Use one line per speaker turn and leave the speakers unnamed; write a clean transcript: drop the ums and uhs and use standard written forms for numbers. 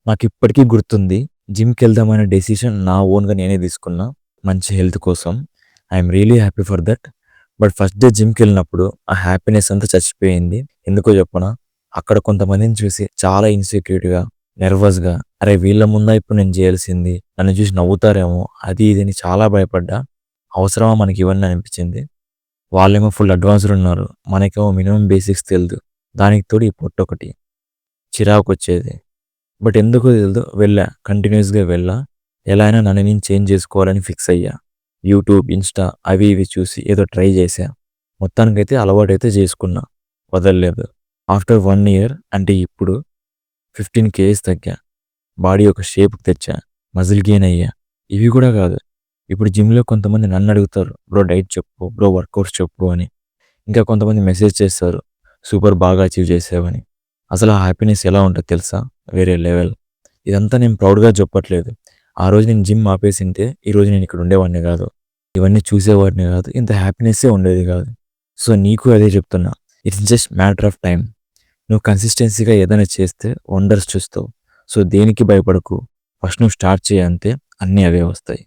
నాకిప్పటికీ గుర్తుంది. జిమ్‌కెళ్దామనే డెసిషన్ నా ఓన్‌గా నేనే తీసుకున్నా. మంచి హెల్త్ కోసం. I'm really happy for that. But first day జిమ్‌కెళ్ళినప్పుడు ఆ హ్యాపీనెస్ అంతా చచ్చిపోయింది. ఎందుకో చెప్పనా? అక్కడ కొంతమందిని చూసి చాలా ఇన్‌సెక్యూర్‌గా, నెర్వస్‌గా అరే! వీళ్ళ ముందా ఇప్పుడు నేను చేయాల్సింది? నన్ను చూసి నవ్వుతారేమో అది ఇది అని చాలా భయపడ్డా. అవసరమా మనకి ఇవన్నీ అనిపించింది. వాళ్ళేమో ఫుల్ అడ్వాన్స్‌డ్ ఉన్నారు. మనకేమో మినిమమ్ బేసిక్స్ తెలీదు. దానికి తోడు ఈ పొట్టొకటి. చిరాకొచ్చేది. బట్ ఎందుకో తెలీదు వెళ్ళా. కంటిన్యూయస్‌గా వెళ్ళా. ఎలా అయినా నన్ను నేను చేంజ్ చేసుకోవాలని ఫిక్స్ అయ్యా. యూట్యూబ్, ఇన్‌స్టా అవి ఇవి చూసి ఏదో ట్రై చేశా. మొత్తానికైతే అలవాటైతే చేసుకున్నా. వదలలేదు. ఆఫ్టర్ 1 ఇయర్ అంటే ఇప్పుడు 15 కేజీస్ తగ్గా. బాడీ ఒక షేప్‌కి తెచ్చా. మజిల్ గెయిన్ అయ్యా. ఇవి కూడా కాదు. ఇప్పుడు జిమ్‌లో కొంతమంది నన్ను అడుగుతారు. బ్రో డైట్ చెప్పు, బ్రో వర్కౌట్స్ చెప్పు అని. ఇంకా కొంతమంది మెసేజ్ చేస్తారు. సూపర్ బాగా అచీవ్ చేసావని. అసలు ఆ హ్యాపీనెస్ ఎలా ఉంటదో తెలుసా? వేరే లెవెల్. ఇదంతా నేను ప్రౌడ్‌గా చెప్పట్లేదు. ఆ రోజు నేను జిమ్ ఆపేసింటే ఈరోజు నేను ఇక్కడ ఉండేవాడిని కాదు. ఇవన్నీ చూసేవాడిని కాదు. ఇంత హ్యాపీనెస్సే ఉండేది కాదు. సో నీకు అదే చెప్తున్నా. It's just matter of time. నువ్వు కన్సిస్టెన్సీగా ఏదైనా చేస్తే వండర్స్ చూస్తావు. సో దేనికి భయపడకు. ఫస్ట్ నువ్వు స్టార్ట్ చెయ్యి అంతే. అన్నీ అవే వస్తాయి.